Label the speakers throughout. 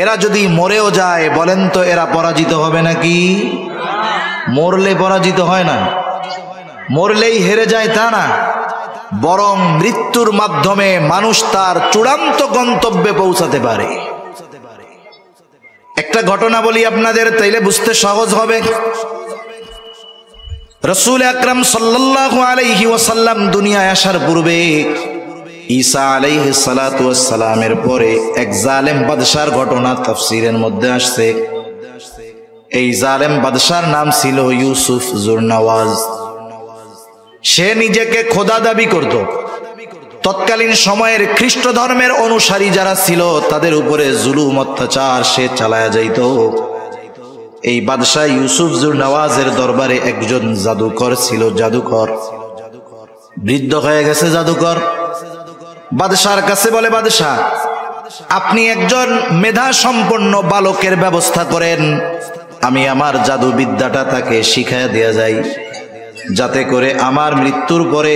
Speaker 1: এরা যদি মরেও যায়, বলেন তো এরা পরাজিত হবে নাকি? মরলে পরাজিত হয় না, মরলেই হেরে যায় তা না, বরং মৃত্যুর মাধ্যমে মানুষ তার চূড়ান্ত গন্তব্যে পৌঁছাতে পারে। একটা ঘটনা বলি আপনাদের, তাইলে বুঝতে সহজ হবে। রাসূল আকরাম সাল্লাল্লাহু আলাইহি ওয়াসাল্লাম দুনিয়ায় আসার পূর্বে ঈসা আলাইহিস সালাতু ওয়াস সালামের পরে এক জালেম বাদশার ঘটনা তাফসীরের মধ্যে আসছে। এই জালেম বাদশার নাম ছিল ইউসুফ জুরনওয়াজ। সে নিজেকে খোদা দাবি করত। তৎকালীন সময়ের খ্রিস্ট ধর্মের অনুসারী যারা ছিল তাদের উপরে জুলুম অত্যাচার সে চালায়া যাইত। এই বাদশাহ ইউসুফ জুরনওয়াজের দরবারে একজন জাদুকর ছিল, জাদুকর বৃদ্ধ হয়ে গেছে। জাদুকর বাদশার কাছে বলে, বাদশাহ আপনি একজন মেধা সম্পন্ন বালকের ব্যবস্থা করেন, আমি আমার জাদু বিদ্যাটা তাকে শিখাইয়া দেয়া যাই, যাতে করে আমার মৃত্যুর পরে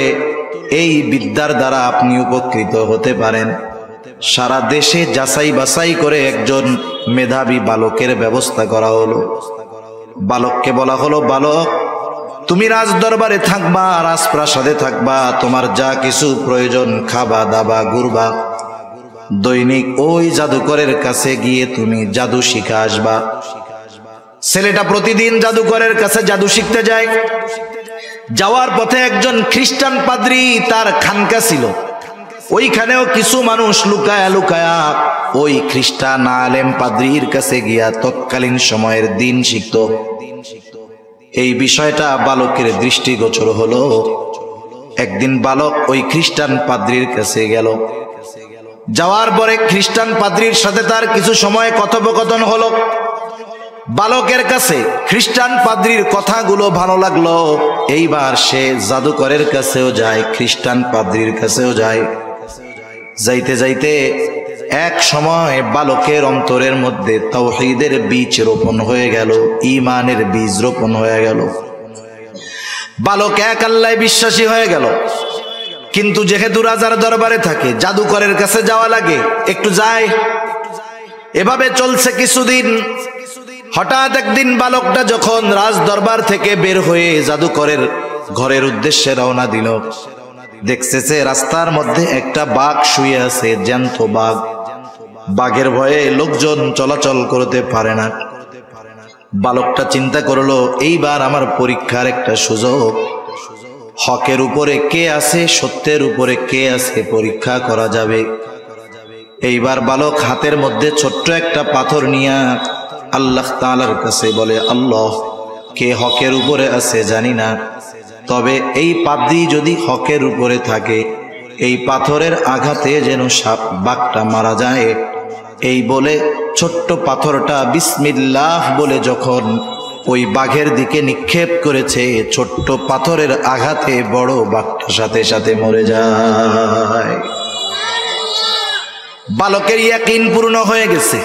Speaker 1: এই বিদ্যার দ্বারা আপনি উপকৃত হতে পারেন। সারা দেশে যাচাই বাছাই করে একজন মেধাবী বালকের ব্যবস্থা করা হলো। বালককে বলা হলো, বালক তুমি রাজ দরবারে থাকবা, রাজপ্রাসাদে থাকবা, তোমার যা কিছু প্রয়োজন খাবা দাবা ঘুরবা, দৈনিক ওই জাদুকরের কাছে গিয়ে তুমি জাদু শিখা আসবা। ছেলেটা প্রতিদিন জাদুকরের কাছে জাদু শিখতে যায়। যাওয়ার পথে একজন খ্রিস্টান পাদ্রী তার খানকা ছিল, ওইখানেও কিছু মানুষ লুকায়া লুকায়া ওই খ্রিস্টান আলেম পাদ্রীর কাছে গিয়া তৎকালীন সময়ের দিন শিখত। এই বিষয়টা বালকের দৃষ্টিগোচর হলো। একদিন বালক ওই খ্রিস্টান পাদ্রীর কাছে গেল। যাওয়ার পরে খ্রিস্টান পাদ্রীর সাথে তার কিছু সময় কথোপকথন হলো। বালকের কাছে খ্রিস্টান পাদ্রীর কথাগুলো ভালো লাগলো। এইবার সে জাদুকরের কাছেও যায়, খ্রিস্টান পাদ্রীর কাছেও যায়। যাইতে যাইতে এক সময় বালকের অন্তরের মধ্যে তাওহীদের বীজ রোপণ হয়ে গেল, ঈমানের বীজ রোপণ হয়ে গেল। বালক এক আল্লাহয় বিশ্বাসী হয়ে গেল। কিন্তু যেহেতু রাজার দরবারে থাকে, জাদুকরের কাছে যাওয়া লাগে, একটু যায়। এভাবে চলছে কিছুদিন। হঠাৎ একদিন বালকটা যখন রাজ দরবার থেকে বের হয়ে জাদুকরের ঘরের উদ্দেশ্যে রওনা দিল, দেখতেছে রাস্তার মধ্যে একটা বাঘ শুয়ে আছে, জ্যান্ত বাঘ। বাঘের ভয়ে লোকজন চলাচল করতে পারে না। বালকটা চিন্তা করলো, এইবার আমার পরীক্ষার একটা সুযোগ। হকের উপরে কে আছে, সত্যের উপরে কে আছে পরীক্ষা করা যাবে। এইবার বালক হাতের মধ্যে ছোট্ট একটা পাথর নিয়ে আল্লাহ তাআলার কাছে বলে, আল্লাহ কে হকের উপরে আছে জানি না, তবে এই পাদ্রী যদি হকের উপরে থাকে, এই পাথরের আঘাতে যেন বাঘটা মারা যায়। এই বলে ছোট্ট পাথরটা বিসমিল্লাহ বলে যখন ওই বাঘের দিকে নিক্ষেপ করেছে, ছোট্ট পাথরের আঘাতে বড় বাঘটা সাথে সাথে মরে যায়। বালকের ইয়াকিন পূর্ণ হয়ে গেছে।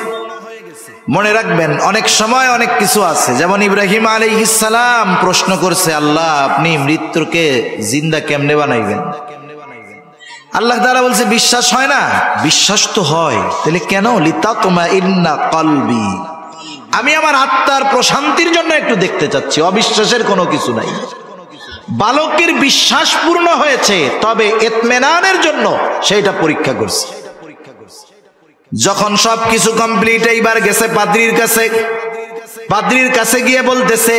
Speaker 1: মনে রাখবেন, অনেক সময় অনেক কিছু আছে। যেমন ইব্রাহিম আলাইহিস সালাম প্রশ্ন করছে, আল্লাহ আপনি মৃত্যুকে জিন্দা কেমনে বানাইবেন? আল্লাহ তাআলা বলছে, বিশ্বাস হয় না? বিশ্বাস তো হয়, তাহলে কেন? লিতাতমাইন্না কলবি, আমি আমার আত্মার প্রশান্তির জন্য একটু দেখতে চাচ্ছি, অবিশ্বাসের কোনো কিছু নাই। বালকের বিশ্বাস পূর্ণ হয়েছে, তবে ইতমিনানের জন্য সেটা পরীক্ষা করছে। যখন সবকিছু কমপ্লিট, এইবার গেছে পাদ্রীর কাছে। পাদ্রীর কাছে গিয়ে বলতেছে,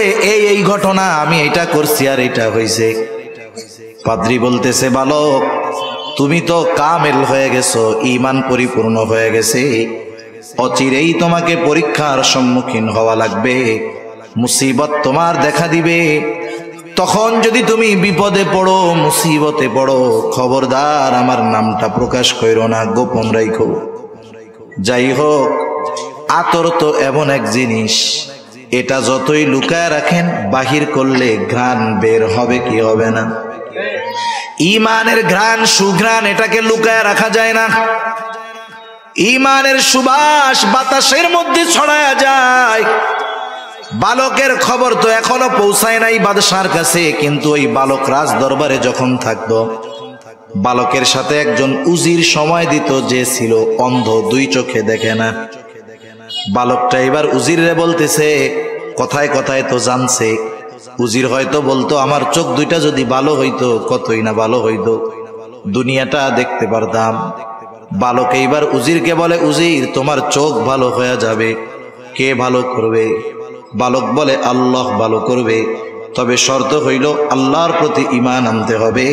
Speaker 1: এই ঘটনা, আমি এটা করছি আর এটা হয়েছে। পাদ্রী বলতেছে, বালক তুমি তো কামেল হয়ে গেছো, ঈমান পরিপূর্ণ হয়ে গেছে, অচিরেই তোমাকে পরীক্ষার সম্মুখীন হওয়া লাগবে, মুসিবত তোমার দেখা দিবে। তখন যদি তুমি বিপদে পড়ো, মুসিবতে পড়ো, খবরদার আমার নামটা প্রকাশ করো না, গোপন রাখো। যাই হোক, আতর তো এমন এক জিনিস, এটা যতই লুকায় রাখেন, বাহির করলে ঘ্রাণ বের হবে কি হবে না? ঈমানের ঘ্রাণ, সুঘ্রাণ, এটাকে লুকায় রাখা যায় না। ঈমানের সুবাস বাতাসের মধ্যে ছড়ায়া যায়। বালকের খবর তো এখনো পৌঁছায় নাই বাদশার কাছে, কিন্তু ওই বালক রাজ দরবারে যখন থাকতো, বালকের সাথে একজন উজির সময় দিত, যে ছিল অন্ধ, দুই চোখে দেখে না। বালকটা এবার উজিরে বলতেছে, কথায় কথায় তো জানছে। উজির হয়তো বলতো আমার চোখ দুইটা যদি ভালো হইতো কতই না ভালো হইতো, দুনিয়াটা দেখতে পারতাম। বালক এইবার উজিরকে বলে, উজির তোমার চোখ ভালো হয়ে যাবে, কে ভালো করবে? বালক বলে, আল্লাহ ভালো করবে, তবে শর্ত হইল আল্লাহর প্রতি ঈমান আনতে হবে।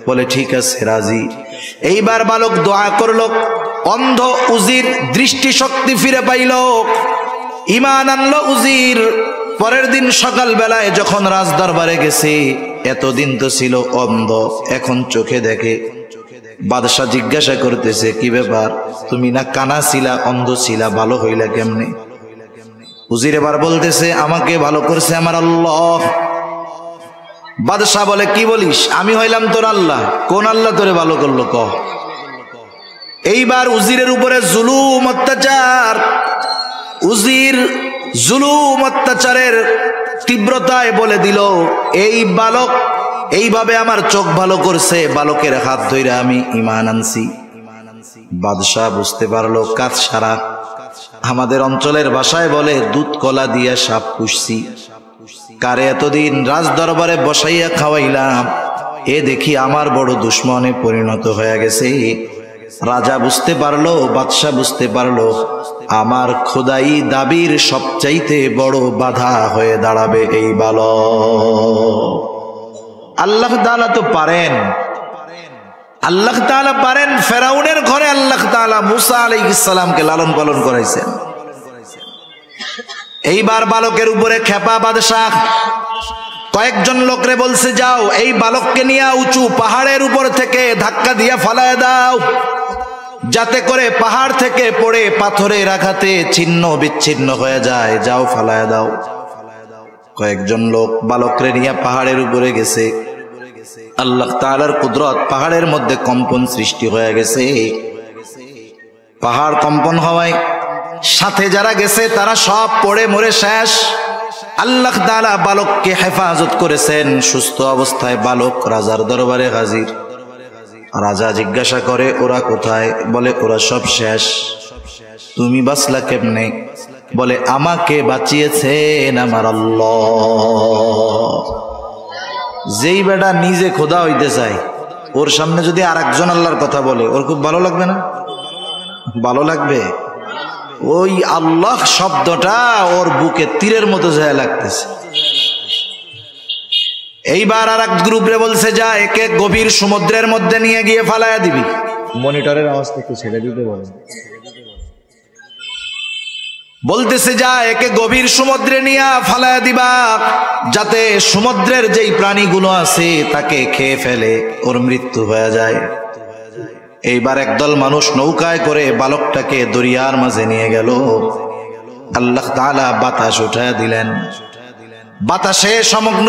Speaker 1: বলে ঠিক আছে, রাজি। এইবার বালক দোয়া করল, অন্ধ উজির দৃষ্টি শক্তি ফিরে পাইল, ঈমান আনলো উজির। পরের দিন সকাল বেলায় যখন রাজ দরবারে গেছে, এতদিন তো ছিল অন্ধ, এখন চোখে দেখে। বাদশাহ জিজ্ঞাসা করতেছে, কি ব্যাপার, তুমি না কানা ছিলা, অন্ধ ছিলা, ভালো হইলা কেমনে? উজির এবার বলতেছে, আমাকে ভালো করছে আমার আল্লাহ। বাদশাহ বলে, কি বলিস, আমি হইলাম তোর আল্লাহ? কোন আল্লাহ তোরে ভালো করলো ক? এইবার উজিরের উপরে জুলুম অত্যাচার। উজির জুলুম অত্যাচারের তীব্রতায় বলে দিল, এই বালক এইভাবে আমার চোখ ভালো করছে, বালকের হাত ধইরা আমি ঈমান আনছি। বাদশাহ বুঝতে পারলো কাজ সারা। আমাদের অঞ্চলের ভাষায় বলে, দুধ কলা দিয়া সাপ পুষছি। কারে এতদিন রাজ দরবারে বসাইয়া খাওয়াইলাম, এ দেখি আমার বড় দুশ্মনে পরিণত হয়ে গেছে। রাজা বুঝতে পারলো, বাদশাহ বুঝতে পারলো, আমার খোদাই দাবির সবচাইতে বড় বাধা হয়ে দাঁড়াবে এই বালক। আল্লাহ তাআলা তো পারেন, আল্লাহ তাআলা পারেন। ফেরাউনের ঘরে আল্লাহ তাআলা মুসা আলাইহিস সালামকে লালন পালন করাইছেন। এইবার বালকের উপরে খেপা বাদশাহ কয়েকজন লোকরে বলছে, যাও এই বালককে নিয়ে উঁচু পাহাড়ের উপর থেকে ধাক্কা দিয়া ফালায় দাও, যাতে করে পাহাড় থেকে পড়ে পাথরের আঘাতে ছিন্ন বিচ্ছিন্ন হয়ে যায়, যাও ফালায় দাও। কয়েকজন লোক বালকরে নিয়ে পাহাড়ের উপরে গেছে। আল্লাহ তাআলার কুদরত, পাহাড়ের মধ্যে কম্পন সৃষ্টি হয়ে গেছে। পাহাড় কম্পন হওয়ায় সাথে যারা গেছে তারা সব পড়ে মরে শেষ। আল্লাহ তাআলা বালককে হেফাজত করেছেন। সুস্থ অবস্থায় বালক রাজার দরবারে হাজির। রাজা জিজ্ঞাসা করে, ওরা কোথায়? বলে, ওরা সব শেষ। তুমি বাঁচলা কেমনে? বলে, আমাকে বাঁচিয়েছেন আমার আল্লাহ। যেই বেটা নিজে খোদা হইতে চায়, ওর সামনে যদি আরেকজন আল্লাহর কথা বলে, ওর খুব ভালো লাগবে না? ভালো লাগবে। ওই আল্লাহ শব্দটা ওর বুকে তীরের মতো যায় লাগতেছে। এইবার আর এক গ্রুপরে বলছে, যা একে গভীর সমুদ্রের মধ্যে নিয়ে গিয়ে ফালায়া দিবি।
Speaker 2: মনিটরের আওয়াজটা একটু ছেড়ে দিতে বলেন।
Speaker 1: বলতেছে, যা একে গভীর সমুদ্রে নিয়ে ফালায়া দিবা, যাতে সমুদ্রের যেই প্রাণীগুলো আছে তাকে খেয়ে ফেলে, ওর মৃত্যু হয়ে যায়। এইবার একদল মানুষ নৌকায় করে বালকটাকে দরিয়ার মাঝে নিয়ে গেল। আল্লাহ তাআলা বাতাস উঠায়া দিলেন। বাতাসে সমগ্র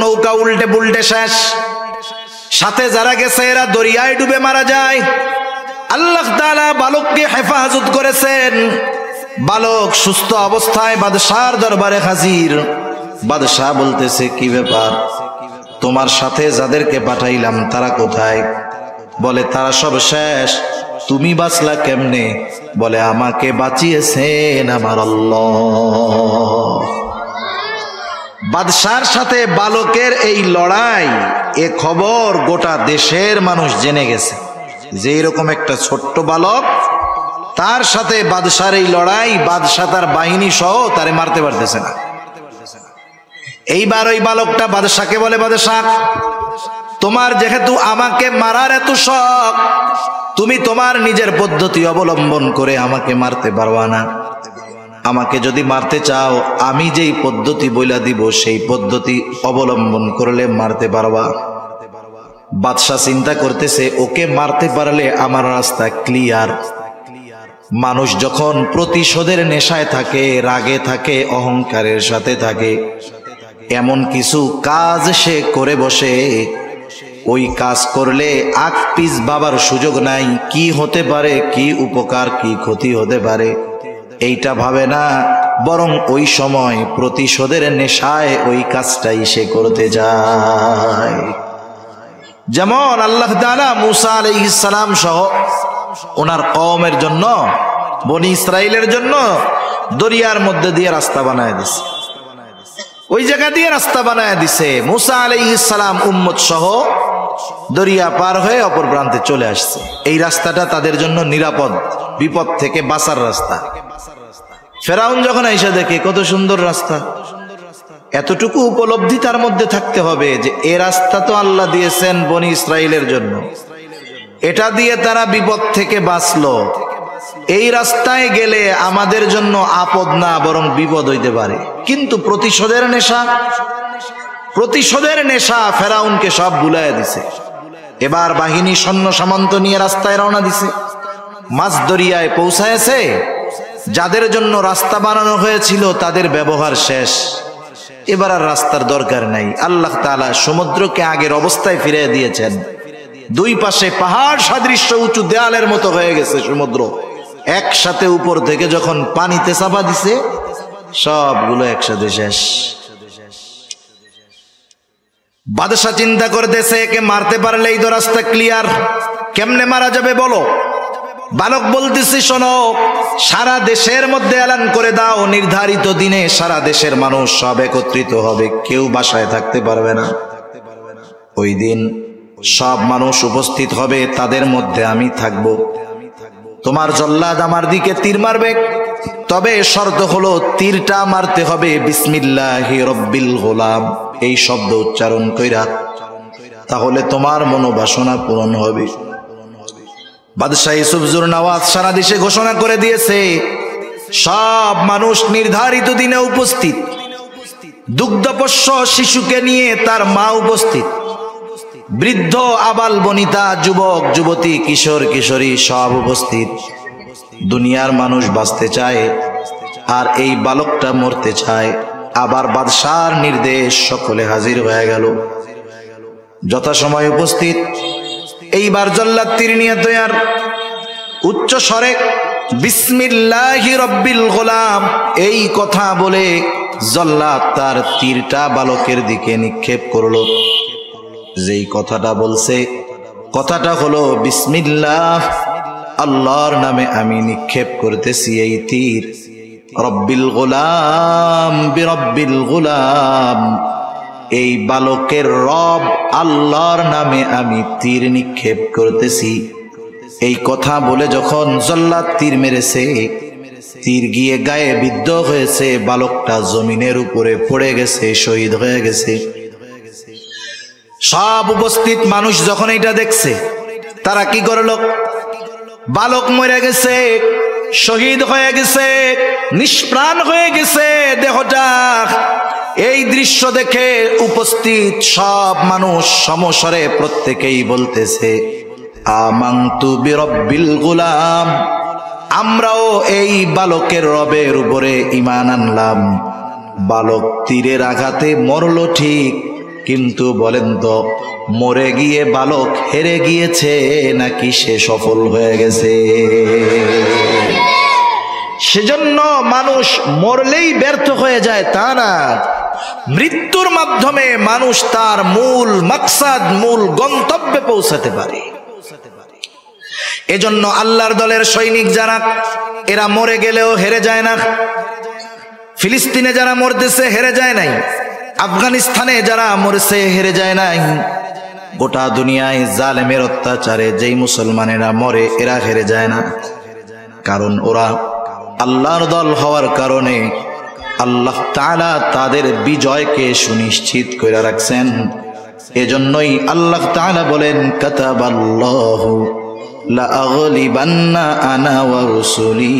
Speaker 1: নৌকা উল্টে পুল্টে শেষ। সাথে যারা গেছে এরা দরিয়ায় ডুবে মারা যায়। আল্লাহ তাআলা বালককে হেফাজত করেছেন। বালক সুস্থ অবস্থায় বাদশার দরবারে হাজির। বাদশাহ বলতেছে, কি ব্যাপার, তোমার সাথে যাদেরকে পাঠাইলাম তারা কোথায়? বলে, তারা সব শেষ। তুমি বাঁচলা কেমনে? বলে, আমাকে বাঁচিয়েছেন আমার আল্লাহ। বাদশার সাথে বালকের এই লড়াই, এ খবর গোটা দেশের মানুষ জেনে গেছে যে এরকম একটা ছোট্ট বালক, তার সাথে বাদশার এই লড়াই, বাদশা তার বাহিনী সহ তারে মারতে পারতেছে না। এইবার ওই বালকটা বাদশাকে বলে, বাদশাহ, তোমার যেহেতু আমাকে মারার এত শখ, তুমি তোমার নিজের পদ্ধতি অবলম্বন করে আমাকে মারতে পারবা না। আমাকে যদি মারতে চাও, আমি যেই পদ্ধতি বইলা দিব সেই পদ্ধতি অবলম্বন করলে মারতে পারবা। বাদশা চিন্তা করতেছে, ওকে মারতে পারলে আমার রাস্তা ক্লিয়ার। মানুষ যখন প্রতিশোধের নেশায় থাকে, রাগে থাকে, অহংকারের সাথে থাকে, এমন কিছু কাজ সে করে বসে, ওই কাজ করলে আগ পিছ বাবার সুযোগ নাই, কি হতে পারে, কি উপকার কি ক্ষতি হতে পারে এইটা ভাবে না, বরং ওই সময় প্রতিশোধের নেশায় ওই কাজটাই সে করতে যায়। যেমন আল্লাহ তাআলা মুসা আলাইহিস সালাম সহ ওনার কওমের জন্য, বনি ইসরাইলের জন্য দরিয়ার মধ্যে দিয়ে রাস্তা বানায় দিছে, ওই জায়গা দিয়ে রাস্তা বানায় দিছে। মুসা আলাইহিস সালাম উম্মত সহ দরিয়া পার হয়ে অপর প্রান্তে চলে আসছে। এই রাস্তাটা তাদের জন্য নিরাপদ, বিপদ থেকে বাঁচার রাস্তা। ফেরাউন যখন আইসা দেখে কত সুন্দর রাস্তা, এতটুকু উপলব্ধি তার মধ্যে থাকতে হবে যে এ রাস্তা তো আল্লাহ দিয়েছেন বনি ইসরাইলের জন্য, এটা দিয়ে তারা বিপদ থেকে বাঁচলো, এই রাস্তায় গেলে আমাদের জন্য আপদ না বরং বিপদ হইতে পারে। কিন্তু প্রতিশোধের নেশা ফেরাউনকে সব ভুলাইয়া দিছে। এবার বাহিনী সৈন্য সামন্ত নিয়ে রাস্তায় রওনা দিছে। মাঝ দরিয়ায় পৌঁছায়ছে, যাদের জন্য রাস্তা বানানো হয়েছিল তাদের ব্যবহার শেষ, এবার আর রাস্তার দরকার নাই। আল্লাহ তাআলা সমুদ্রকে আগের অবস্থায় ফিরিয়ে দিয়েছেন। দুই পাশে পাহাড় সাদৃশ্য উঁচু দেয়ালের মতো হয়ে গেছে সমুদ্র। একসাথে উপর থেকে যখন পানিতে চাপা দিছে, সবগুলো একসাথে শেষ। বাদশা চিন্তা করতেছে একে মারতে পারলেই তো রাস্তা ক্লিয়ার, কেমনে মারা যাবে বলো? বালক বলতেছে, শোনো, সারা দেশের মধ্যে এলান করে দাও, নির্ধারিত দিনে সারা দেশের মানুষ সব একত্রিত হবে, কেউ বাসায় থাকতে পারবে না। ওই দিন সব মানুষ উপস্থিত হবে, তাদের মধ্যে আমি থাকব। তোমার জল্লাদ আমার দিকে তীর মারবে, তবে শর্ত হলো তীরটা মারতে হবে বিসমিল্লাহি রব্বিল গোলাম, এই শব্দ উচ্চারণ কইরা, তাহলে তোমার মনোবাসনা পূরণ হবে। বাদশাহ ইউসুফ জুরনাওয়াত সারা দেশে ঘোষণা করে দিয়েছে, সব মানুষ নির্ধারিত দিনে উপস্থিত। দুগ্ধপোষ্য শিশুকে নিয়ে তার মা উপস্থিত, বৃদ্ধ আবাল বনিতা, যুবক যুবতী, কিশোর কিশোরী সব উপস্থিত। দুনিয়ার মানুষ বাঁচতে চায় আর এই বালকটা মরতে চায়। আবার বাদশার নির্দেশ, সকলে হাজির হয়ে গেল, যথাসময় উপস্থিত। এইবার জল্লাদ তীর নিয়ে তৈয়ার, উচ্চ স্বরে বিসমিল্লাহি রব্বিল গোলাম এই কথা বলে জল্লাদ তার তীরটা বালকের দিকে নিক্ষেপ করলো। যেই কথাটা বলছে, কথাটা হলো বিসমিল্লাহ, আল্লাহর নামে আমি নিক্ষেপ করতেছি এই তীর। রব্বিল গোলাম বিরব্বিল গোলাম, এই বালকের রব আল্লাহর নামে আমি তীর নিক্ষেপ করতেছি। এই কথা বলে যখন জল্লাদ তীর মেরেছে, তীর গিয়ে গায়ে বিদ্ধ হয়েছে, বালকটা জমিনের উপরে পড়ে গেছে, শহীদ হয়ে গেছে। সব উপস্থিত মানুষ যখন এটা দেখছে, তারা কি করলো? বালক মরে গেছে, শহীদ হয়ে গেছে, নিষ্প্রাণ হয়ে গেছে দেহটা। এই দৃশ্য দেখে উপস্থিত সব মানুষ সমস্বরে প্রত্যেকেই বলতেছে, আমানতু বিরব্বিল গোলাম, আমরাও এই বালকের রবের উপরে ঈমান আনলাম। বালক তীরের আঘাতে মরল ঠিক, কিন্তু বলেন তো, মরে গিয়ে বালক হেরে গিয়েছে নাকি সে সফল হয়ে গেছে? সেজন্য মানুষ মরলেই ব্যর্থ হয়ে যায় তা না, মৃত্যুর মাধ্যমে মানুষ তার মূল মাকসাদ, মূল গন্তব্যে পৌঁছাতে পারে। এজন্য আল্লাহর দলের সৈনিক যারা, এরা মরে গেলেও হেরে যায় না। ফিলিস্তিনে যারা মরতেছে হেরে যায় নাই, আফগানিস্তানে যারা মরছে হেরে যায় নাই। গোটা দুনিয়ায় জালেমের অত্যাচারে যেই মুসলমানেরা মরে, এরা হেরে যায় না। কারণ ওরা আল্লাহর দল হওয়ার কারণে আল্লাহ তাআলা তাদের বিজয়কে সুনিশ্চিত করে রাখছেন। এজন্যই আল্লাহ তাআলা বলেন, কাতাবাল্লাহু লা আগলিবান্না আনা ওয়া রুসুলি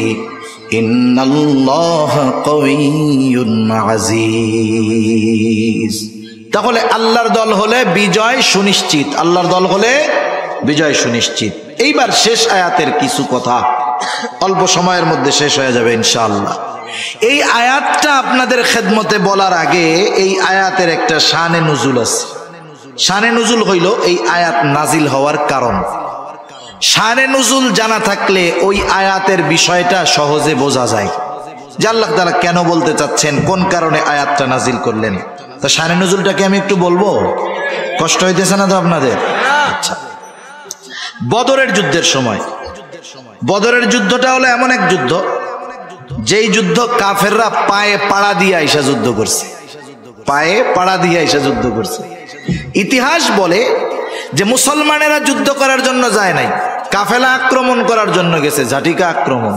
Speaker 1: ইন্নাল্লাহা কাওয়িয়্যুন আজিজ। তাহলে আল্লাহর দল হলে বিজয় সুনিশ্চিত, আল্লাহর দল হলে বিজয় সুনিশ্চিত। এইবার শেষ আয়াতের কিছু কথা অল্প সময়ের মধ্যে শেষ হয়ে যাবে ইনশাআল্লাহ। এই আয়াতটা আপনাদের খেদমতে বলার আগে এই আয়াতের একটা শানে নুজুল আছে। শানে নুজুল হইল এই আয়াত নাজিল হওয়ার কারণ। শানে নুজুল জানা থাকলে ওই আয়াতের বিষয়টা সহজে বোঝা যায় যে আল্লাহ তাআলা কেন বলতে চাচ্ছেন, কোন কারণে আয়াতটা নাজিল করলেন। তা শানে নুজুলটাকে আমি একটু বলবো, কষ্ট হইতেছে না তো আপনাদের? আচ্ছা, বদরের যুদ্ধের সময়, বদরের যুদ্ধটা হলো এমন এক যুদ্ধ যেই যুদ্ধ কাফেররা পায়ে পাড়া দিয়ে আইসা যুদ্ধ করছে, পায়ে পাড়া দিয়ে আইসা যুদ্ধ করছে। ইতিহাস বলে যে মুসলমানেরা যুদ্ধ করার জন্য যায় নাই, কাফেলা আক্রমণ করার জন্য গেছে, ঝাটিকা আক্রমণ।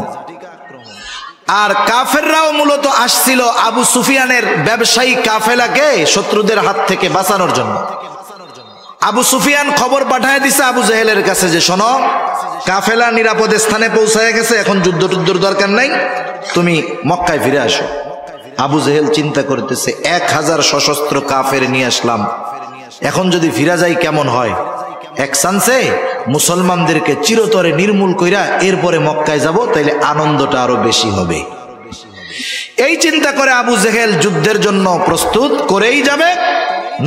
Speaker 1: আর কাফেররাও মূলত আসছিল আবু সুফিয়ানের ব্যবসায়ী কাফেলাকে শত্রুদের হাত থেকে বাঁচানোর জন্য। আবু সুফিয়ান খবর পাঠায় দিছে আবু জেহেলের কাছে যে শোনো, কাফেলা নিরাপদ স্থানে পৌঁছায় গেছে, এখন যুদ্ধ টুদ্ধর দরকার নাই, তুমি মক্কায় ফিরে আসো। আবু জেহেল চিন্তা করতেছে 1000 সশস্ত্র কাফের নিয়ে আসলাম, এখন যদি ফিরা যাই কেমন হয়, এক চান্সে মুসলমানদেরকে চিরতরে নির্মূল কইরা এরপরে মক্কায় যাব, তাইলে আনন্দটা আরো বেশি হবে। এই চিন্তা করে আবু জেহেল যুদ্ধের জন্য প্রস্তুত করেই যাবে।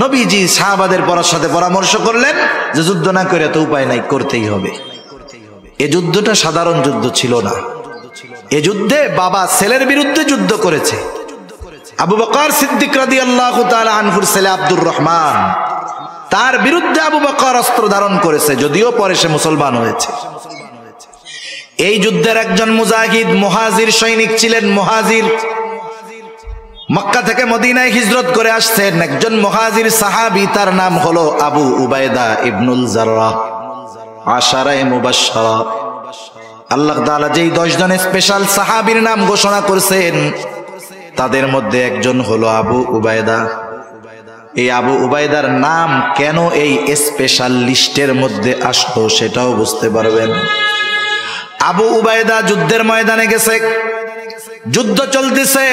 Speaker 1: নবীজি সাহাবাদের সাথে পরামর্শ করলেন যে যুদ্ধ না করে তো উপায় নাই, করতেই হবে। এ যুদ্ধটা সাধারণ যুদ্ধ ছিল না, এ যুদ্ধে বাবা ছেলের বিরুদ্ধে যুদ্ধ করেছে। আবু বকর সিদ্দিক রাদিয়াল্লাহু তাআলা আনহুর ছেলে আব্দুর রহমান, তার বিরুদ্ধে আবু বকর অস্ত্র ধারণ করেছে, যদিও পরে সে মুসলমান হয়েছে। এই যুদ্ধের একজন মুজাহিদ মুহাজির সৈনিক ছিলেন। মুহাজির মক্কা থেকে মদিনায় হিজরত করে আসছেন একজন মুহাজির সাহাবী, তার নাম হলো আবু উবাইদা ইবনুল জাররাহ। আশারায়ে মুবাশশারা, আল্লাহ তাআলা যেই 10 জন স্পেশাল সাহাবীর নাম ঘোষণা করেছেন, তাদের মধ্যে একজন হলো আবু উবাইদা। এই আবু উবাইদার নাম কেন এই স্পেশাল লিস্টের মধ্যে আসলো সেটাও বুঝতে পারবেন। আবু উবাইদা যুদ্ধের ময়দানে গেছে, যুদ্ধ চলতেছে।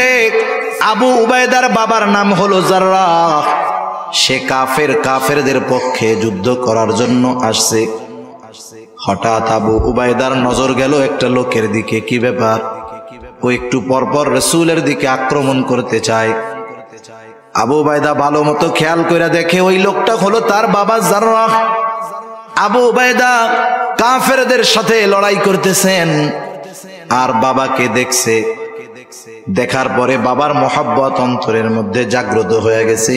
Speaker 1: আবু উবাইদার বাবার নাম হলো জাররাহ, সে কাফেরদের পক্ষে যুদ্ধ করার জন্য আসছে। হঠাৎ আবু উবাইদার নজর গেল একটা লোকের দিকে। কি ব্যাপার? ও একটু পরপর রাসূলের দিকে আক্রমণ করতে চায়। আবু উবাইদা ভালো মতো খেয়াল করে দেখে ওই লোকটা হলো তার বাবা জাররাহ। আবু উবাইদা কাফেরদের সাথে লড়াই করতেছেন আর বাবাকে দেখছে। দেখার পরে বাবার মহব্বত অন্তরের মধ্যে জাগ্রত হয়ে গেছে।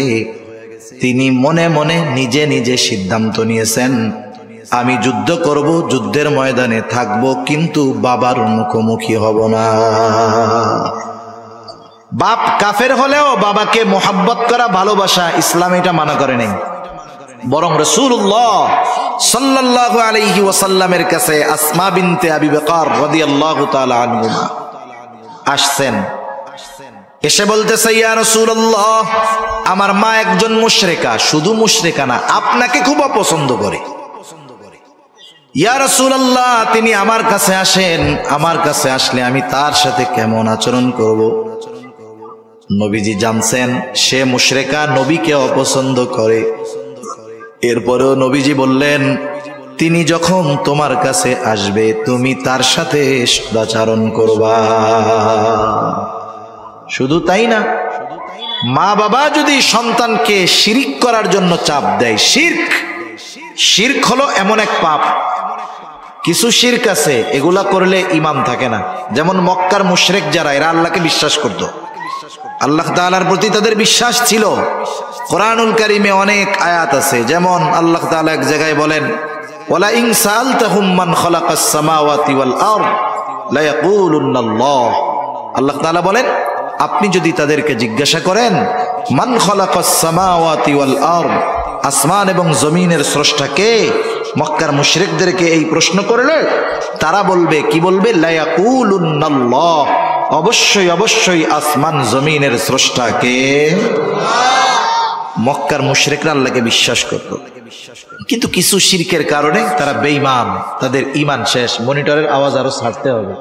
Speaker 1: তিনি মনে মনে নিজে নিজে সিদ্ধান্ত নিয়েছেন, আমি যুদ্ধ করব, যুদ্ধের ময়দানে থাকব, কিন্তু বাবার মুখোমুখি হব না। বাপ কাফের হলেও বাবাকে মোহাব্বত করা, ভালোবাসা, ইসলাম এটা মানা করে নাই। বরং রাসূলুল্লাহ সাল্লাল্লাহু আলাইহি ওয়াসাল্লামের কাছে আসমা বিনতে আবি বকর রাদিয়াল্লাহু তাআলা আনহুমা আসছেন। এসে বলতেছে, ইয়া রাসূলুল্লাহ, আমার মা একজন মুশরিকা, শুধু মুশরিকা না, আপনাকে খুব অপছন্দ করে। ইয়া রাসূলুল্লাহ, তিনি আমার কাছে আসেন, আমার কাছে আসলে আমি তার সাথে কেমন আচরণ করব? নবীজি জানছেন সে মুশরিকা, নবীকে অপছন্দ করে। এরপরেও নবীজি বললেন, তিনি যখন তোমার কাছে আসবে তুমি তার সাথে সদাচরণ করবা। শুধু তাই না, মা বাবা যদি সন্তানকে শিরক করার জন্য চাপ দেয়, শিরক হলো এমন এক পাপ, কিছু শিরক আছে এগুলা করলে ঈমান থাকে না। যেমন মক্কার মুশরিক যারা, এরা আল্লাহকে বিশ্বাস করত, আল্লাহ তাআলার প্রতি তাদের বিশ্বাস ছিল। কোরআনুল কারীমে অনেক আয়াত আছে, যেমন আল্লাহ তাআলা এক জায়গায় বলেন, ওয়ালা ইন সাআলতাহুম মান খালাকাস সামাওয়াতি ওয়াল আরদ লা ইয়াকুলুন্নাল্লাহ। আল্লাহ তাআলা বলেন, আপনি যদি তাদেরকে জিজ্ঞাসা করেন মান খালাকাস সামাওয়াতি ওয়াল আরদ, আসমান এবং জমিনের স্রষ্টা কে, মক্কার মুশরিকদেরকে এই প্রশ্ন করলে তারা বলবে, কি বলবে? লা ইয়াকুলুন্নাল্লাহ, অবশ্যই অবশ্যই আসমান জমিনের স্রষ্টা কে। মক্কার মুশরিকরা আল্লাহকে বিশ্বাস করত, কিন্তু কিছু শিরকের কারণে তারা বেঈমান, তাদের ঈমান শেষ। মনিটরের আওয়াজ আরো ছাড়তে হবে।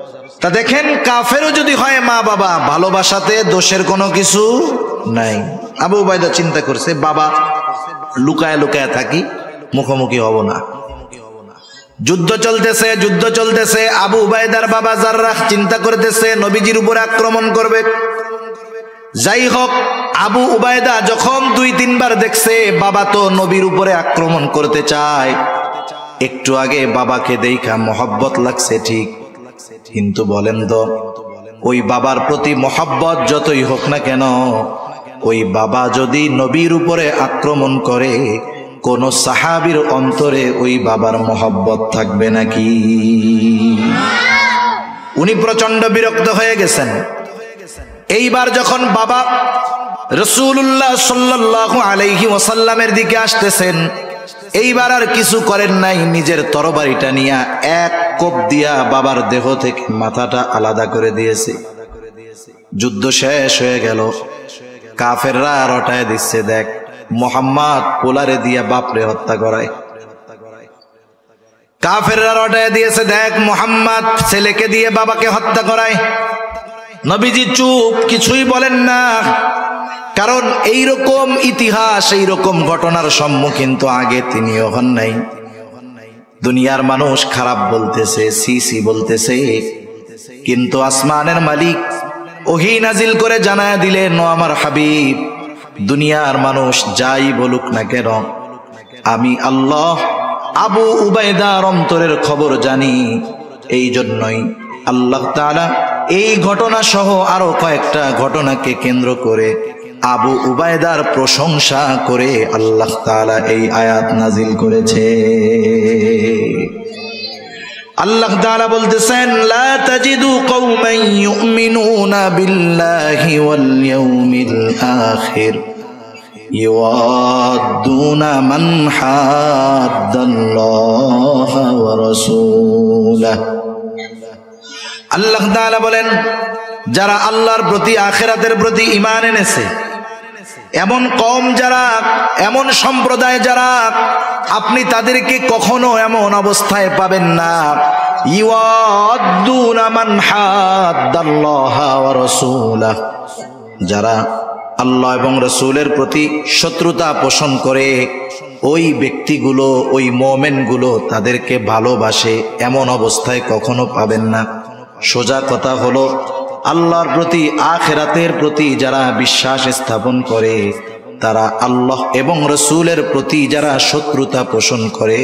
Speaker 1: তা দেখেন, কাফেরও যদি হয় মা বাবা, ভালোবাসাতে দোষের কোনো কিছু নাই। আবু উবাইদা চিন্তা করছে, বাবা লুকায় লুকায় থাকি, মুখোমুখি হব না। যুদ্ধ চলতেছে। আবু উবাইদার বাবা জাররাহ চিন্তা করতেছে নবীজির উপর আক্রমণ করবে। যাই হোক, আবু উবাইদা যখন 2-3 বার দেখছে বাবা তো নবীর উপরে আক্রমণ করতে চায়, একটু আগে বাবাকে দেখা মহব্বত লাগছে ঠিক, কিন্তু বলেন তো, ওই বাবার প্রতি মহব্বত যতই হোক না কেন, ওই বাবা যদি নবীর উপরে আক্রমণ করে, কোন সাহাবীর অন্তরে ওই বাবার মহব্বত থাকবে নাকি? উনি প্রচন্ড বিরক্ত হয়ে গেছেন। এইবার যখন বাবা রাসূলুল্লাহ সাল্লাল্লাহু আলাইহি ওয়াসাল্লামের দিকে আসতেছেন, এইবার আর কিছু করেন নাই, নিজের তরবারিটা নিয়ে এক কোপ দিয়া বাবার দেহ থেকে মাথাটা আলাদা করে দিয়েছে। যুদ্ধ শেষ হয়ে গেল, কাফেররা রটায় দিচ্ছে, দেখ মুহাম্মদ পোলারে দিয়া বাপরে হত্যা করায়। কাফেররা রটায় দিয়েছে, দেখ মুহাম্মদ ছেলেকে দিয়ে বাবাকে হত্যা করায়। নবীজি চুপ, কিছুই বলেন না, কারণ এইরকম ইতিহাস, এইরকম ঘটনার সম্মুখীন তো আগে তিনিও হন নাই। দুনিয়ার মানুষ খারাপ বলতেছে, সি বলতেছে, কিন্তু আসমানের মালিক ওহী নাজিল করে জানায় দিলেন, ও আমার হাবিব, দুনিয়ার মানুষ যাই বলুক না কেন, আমি আল্লাহ আবু উবাইদার অন্তরের খবর জানি। এই জন্যই আল্লাহ তাআলা এই ঘটনা সহ আরো কয়েকটা ঘটনাকে কেন্দ্র করে আবু উবাইদার প্রশংসা করে আল্লাহ তাআলা এই আয়াত নাজিল করেছে। আল্লাহ তাআলা বলতেছেন, লা তাজিদু কওমান ইউমিনুনা বিল্লাহি ওয়াল ইয়াউমিল আখির ইউআদ্দুনা মান হাদ্দাল্লাহা ওয়া রাসূলাহু। আল্লাহ তাআলা বলেন, যারা আল্লাহর প্রতি, আখিরাতের প্রতি ঈমান এনেছে, এমন কওম যারা, এমন সম্প্রদায় যারা, আপনি তাদেরকে কখনো এমন অবস্থায় পাবেন না, ইউআদ্দুনা মান হাদ্দাল্লাহা ওয়া রাসূলাহু, যারা আল্লাহ এবং রাসূলের প্রতি শত্রুতা পোষণ করে, ওই ব্যক্তিগুলো, ওই মুমিনগুলো তাদেরকে ভালোবাসে, এমন অবস্থায় কখনো পাবেন না। সোজা কথা হলো, আল্লাহর প্রতি, আখিরাতের প্রতি যারা বিশ্বাস স্থাপন করে, তারা আল্লাহ এবং রাসূলের প্রতি যারা শত্রুতা পোষণ করে,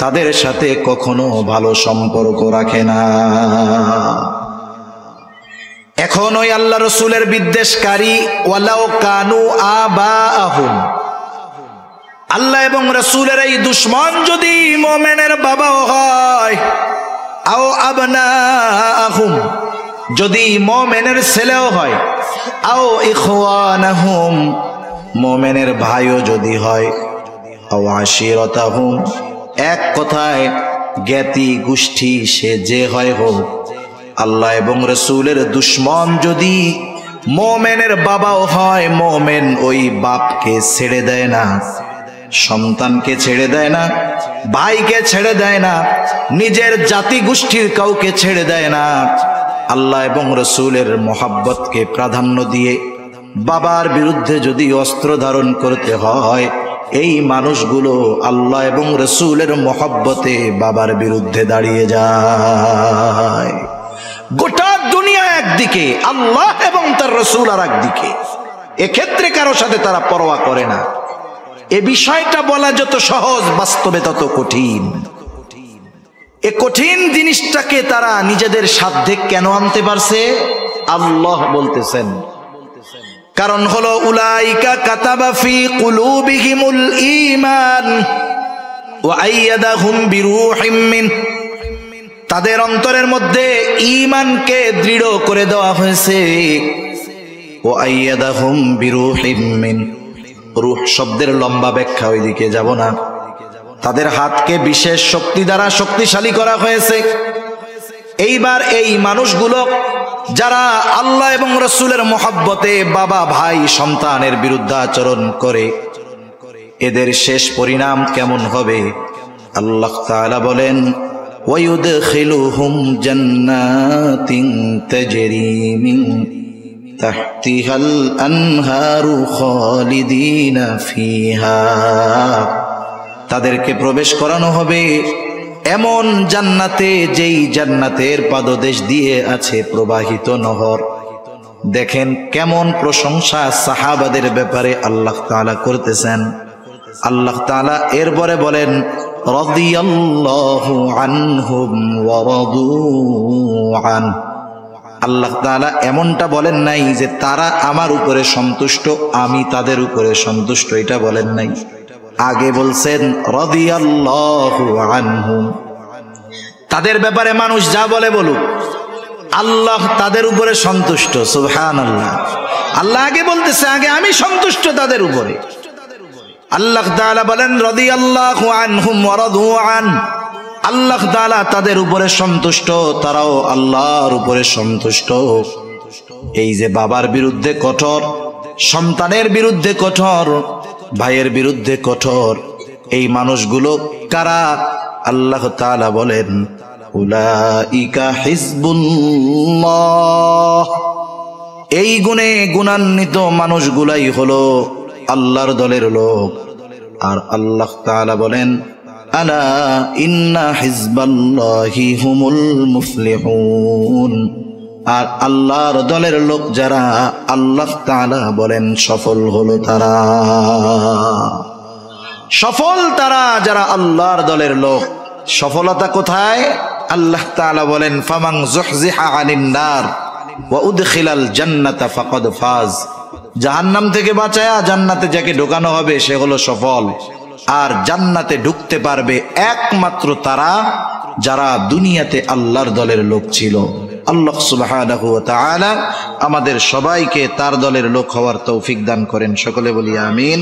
Speaker 1: তাদের সাথে কখনো ভালো সম্পর্ক রাখে না। এখন ওই আল্লাহ রাসূলের বিদ্বেষকারী, ওয়ালাউ কানু আবাআহুম, আল্লাহ এবং রাসূলের এই দুশমন যদি মুমিনের বাবাও হয়, আও আবনাআহুম, যদি মুমিনের ছেলেও হয়, আও ইখওয়ানাহুম, মুমিনের ভাইও যদি হয়, আও আশিরাতাহুম, এক কথায় জ্ঞাতি গোষ্ঠী সে যে হয় হোক, আল্লাহ এবং রাসূলের দুশমন যদি মুমিনের বাবাও হয়, মুমিন ওই বাপকে ছেড়ে দেয় না, সন্তানকে ছেড়ে দেয় না, ভাইকে ছেড়ে দেয় না, নিজের জাতি গোষ্ঠীর কাউকে ছেড়ে দেয় না। আল্লাহ এবং রাসূলের মহব্বতকে প্রাধান্য দিয়ে বাবার বিরুদ্ধে যদি অস্ত্র ধারণ করতে হয়, এই মানুষগুলো আল্লাহ এবং রাসূলের মহব্বতে বাবার বিরুদ্ধে দাঁড়িয়ে যায়। গোটা দুনিয়া একদিকে, আল্লাহ এবং তার রাসূল আর একদিকে, এক্ষেত্রে কারো সাথে তারা পরোয়া করে না। এ বিষয়টা বলা যত সহজ, বাস্তবে তত কঠিন। এ কঠিন জিনিসটাকে তারা নিজেদের সাধ্যে কেন আনতে পারছে? আল্লাহ বলতেছেন, কারণ হলো উলাইকা কাতাবা ফি কুলুবিহিমুল ঈমান ওয়া আইয়াদাহুম বিরূহিম মিন, তাদের অন্তরের মধ্যে ঈমানকে দৃঢ় করে দেওয়া হয়েছে। ওয়া আইয়াদাহুম বিরূহিম মিন, রূহ শব্দের লম্বা ব্যাখ্যা ওইদিকে যাব না। তাদের হাতকে বিশেষ শক্তি দ্বারা শক্তিশালী করা হয়েছে। এইবার এই মানুষগুলো যারা আল্লাহ এবং রাসূলের মহব্বতে বাবা, ভাই, সন্তানের বিরুদ্ধে আচরণ করে, এদের শেষ পরিণাম কেমন হবে? আল্লাহ তাআলা বলেন, ওয়ায়ুদখিলুহুম জান্নাতিন তাজরি মিন তাহতিহাল আনহারু খালিদিনা ফিহা, তাদেরকে প্রবেশ করানো হবে এমন জান্নাতে, যেই জান্নাতের পাদদেশ দিয়ে আছে প্রবাহিত নহর। দেখেন কেমন প্রশংসা সাহাবাদের ব্যাপারে আল্লাহ তাআলা করতেছেন। আল্লাহ তাআলা এরপরে বলেন, রাদিয়াল্লাহু আনহুম ওয়া রাদু আন, আল্লাহ তাআলা এমনটা বলেন নাই যে তারা আমার উপরে সন্তুষ্ট, আমি তাদের উপরে সন্তুষ্ট, এটা বলেন নাই। আগে বলছেন রাদিয়াল্লাহু আনহুম। তাদের ব্যাপারে মানুষ যা বলে বলুক, আল্লাহ তাদের উপরে সন্তুষ্ট। সুবহানাল্লাহ। আল্লাহ আগে বলতেছে, আগে আমি সন্তুষ্ট তাদের উপরে। আল্লাহ তাআলা বলেন রাদিয়াল্লাহু আনহুম ওয়া রাদু আন। আল্লাহ তাআলা তাদের উপরে সন্তুষ্ট, তারাও আল্লাহর উপরে সন্তুষ্ট। এই যে বাবার বিরুদ্ধে কঠোর, সন্তানের বিরুদ্ধে কঠোর, ভাইয়ের বিরুদ্ধে কঠোর, এই মানুষগুলো কারা? আল্লাহ তাআলা বলেন উলাইকা হিজবুল্লাহ। এই গুণে গুণান্বিত মানুষগুলাই হলো আল্লাহর দলের লোক। আর আল্লাহ তাআলা বলেন আলা ইন্না হিজবাল্লাহি হুমুল মুফলিহুন। আর আল্লাহর দলের লোক যারা, আল্লাহ তাআলা বলেন সফল হলো তারা। সফল তারা যারা আল্লাহর দলের লোক। সফলতা কোথায়? আল্লাহ তাআলা বলেন ফামান যুহজিহা আনিন নার ওয়া উদখিলাল জান্নাতা ফাকাদ ফাজ। জাহান্নাম থেকে বাঁচায়া জান্নাতে যাকে ঢোকানো হবে সে হলো সফল। আর জান্নাতে ঢুকতে পারবে একমাত্র তারা যারা দুনিয়াতে আল্লাহর দলের লোক ছিল। আল্লাহ সুবহানাহু ওয়া তাআলা আমাদের সবাইকে তার দলের লোক হওয়ার তৌফিক দান করেন। সকলে বলি আমিন।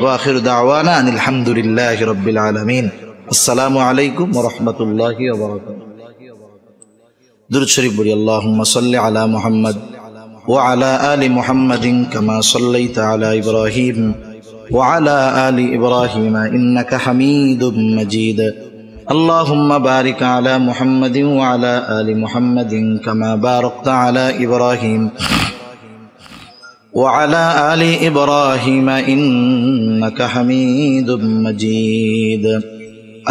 Speaker 1: ওয়া আখিরু দাওয়ানা আনিল হামদুলিল্লাহি রাব্বিল আলামিন। আসসালামু আলাইকুম ওয়া রাহমাতুল্লাহি ওয়া বারাকাতুহু। দুরূদ শরীফ বলি আল্লাহুম্মা সাল্লি আলা মুহাম্মদ ওয়া আলা আলি মুহাম্মাদিন কামা সাল্লাইতা আলা ইব্রাহিম ওয়া আলা আলি ইব্রাহিম ইন্নাকা হামিদুম মাজিদ। اللهم بارك على محمد وعلى آل محمد كما باركت على إبراهيم وعلى آل إبراهيم إنك حميد مجيد.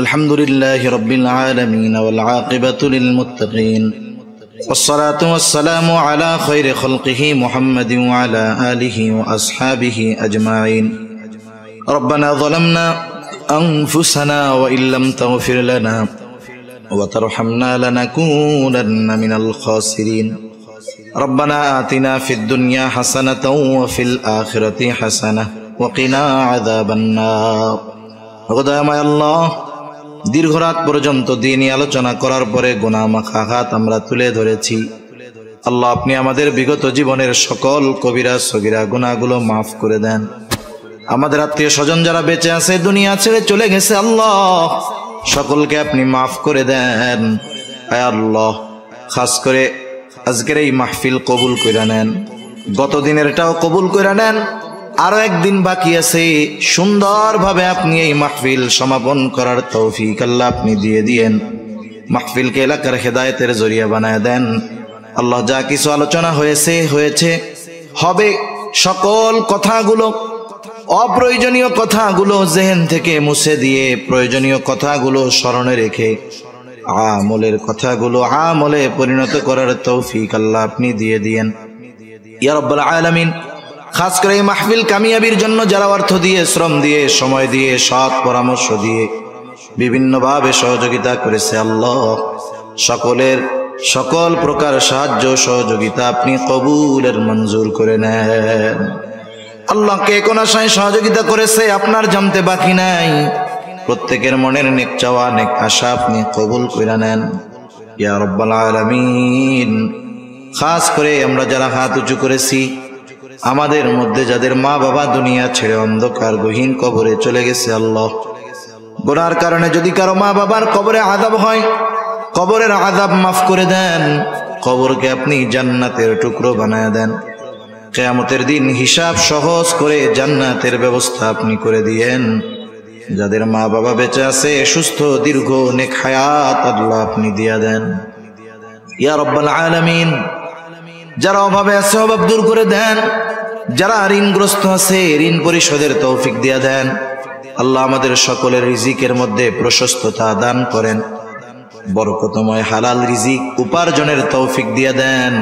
Speaker 1: الحمد لله رب العالمين والعاقبة للمتقين والصلاة والسلام على خير خلقه محمد وعلى آله وأصحابه أجمعين. ربنا ظلمنا أنفسنا وإن لم تغفر لنا وترحمنا لنكونن من الخاسرين. ربنا آتنا في الدنيا حسنة وفي الآخرة حسنة وقنا عذاب النار. খোদাময় আল্লাহ, দীর্ঘ রাত পর্যন্ত দিনই আলোচনা করার পরে গুনাহ মাখা হাত আমরা তুলে ধরেছি। আল্লাহ, আপনি আমাদের বিগত জীবনের সকল কবিরা সগীরা গুনাহগুলো মাফ করে দেন। আমাদের আত্মীয় স্বজন যারা বেঁচে আছে, দুনিয়া ছেড়ে চলে গেছে, আল্লাহ সকলকে আপনি মাফ করে দেন। আয় আল্লাহ, খাস করে আজকের এই মাহফিল কবুল করে নেন, গত দিনেরটাও কবুল করে নেন। আরো একদিন বাকি আছে, সুন্দরভাবে আপনি এই মাহফিল সমাপন করার তৌফিক আল্লাহ আপনি দিয়ে দিয়েন। মাহফিলকে এলাকার হেদায়েতের জরিয়া বানায় দেন। আল্লাহ, যা কিছু আলোচনা হয়েছে হবে, সকল কথাগুলো, অপ্রয়োজনীয় কথাগুলো জেহেন থেকে মুছে দিয়ে প্রয়োজনীয় কথাগুলো স্মরণে রেখে আমলের কথাগুলো আমলে পরিণত করার তৌফিক আল্লাহ আপনি দিয়ে দিয়েন ইয়া রাব্বাল আলামিন। খাস করে এই মাহফিল কামিয়াবির জন্য যারা অর্থ দিয়ে, শ্রম দিয়ে, সময় দিয়ে, সৎ পরামর্শ দিয়ে বিভিন্নভাবে সহযোগিতা করেছে, আল্লাহ সকলের সকল প্রকার সাহায্য সহযোগিতা আপনি কবুলের মঞ্জুর করে নেন। আল্লাহ, কে কোন আশায় সহযোগিতা করেছে আপনার জানতে বাকি নাই। প্রত্যেকের মনের নেক চাওয়া, নেক আশা আপনি কবুল করে নেন ইয়া রাব্বাল আলামিন। খাস করে আমরা যারা হাত উঁচু করেছি, আমাদের মধ্যে যাদের মা বাবা দুনিয়া ছেড়ে অন্ধকার গহীন কবরে চলে গেছে, আল্লাহ গুনার কারণে যদি কারো মা বাবার কবরে আযাব হয়, কবরের আযাব মাফ করে দেন। কবরকে আপনি জান্নাতের টুকরো বানায় দেন। কিয়ামতের দিন হিসাব সহজ করে জান্নাতের ব্যবস্থা আপনি করে দিয়েন। যাদের মা বাবা বেঁচে আছে, সুস্থ দীর্ঘ নেক হায়াত আল্লাহ আপনি দিয়া দেন ইয়া রাব্বাল আলামিন। যারা অভাবে আছে, অভাব দূর করে দেন। যারা ঋণগ্রস্ত আছে, ঋণ পরিশোধের তৌফিক দিয়া দেন। আল্লাহ, আমাদের সকলের রিজিকের মধ্যে প্রশস্ততা দান করেন। বরকতময় হালাল রিজিক উপার্জনের তৌফিক দিয়া দেন।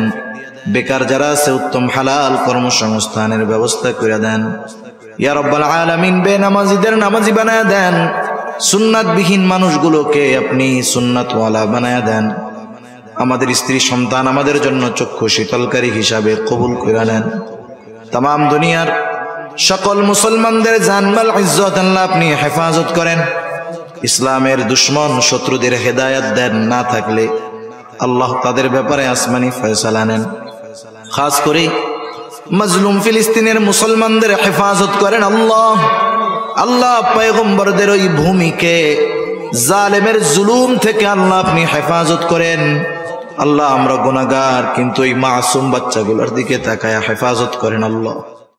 Speaker 1: বেকার যারা আছে, উত্তম হালাল কর্মসংস্থানের ব্যবস্থা করে দেন ইয়া রাব্বাল আলামিন। বেনামাজিদের নামাজি বানায় দেন। সুন্নাতবিহীন মানুষগুলোকে আপনি সুন্নাতওয়ালা বানায় দেন। আমাদের স্ত্রী সন্তান আমাদের জন্য চক্ষু শীতলকারী হিসাবে কবুল করে নেন। তামাম দুনিয়ার সকল মুসলমানদের জানমাল ইজ্জত আল্লাহ আপনি হেফাজত করেন। ইসলামের দুশ্মন শত্রুদের হেদায়েত দেন। না থাকলে আল্লাহ তাদের ব্যাপারে আসমানি ফয়সালা নেন। খাস করে মাজলুম ফিলিস্তিনের মুসলমানদের হেফাজত করেন আল্লাহ। আল্লাহ পয়গম্বরদের ওই ভূমিকে জালেমের জুলুম থেকে আল্লাহ আপনি হেফাজত করেন। আল্লাহ আমরা গুনাহগার, কিন্তু এই মাসুম বাচ্চাগুলোর দিকে তাকায়া হেফাজত করেন আল্লাহ।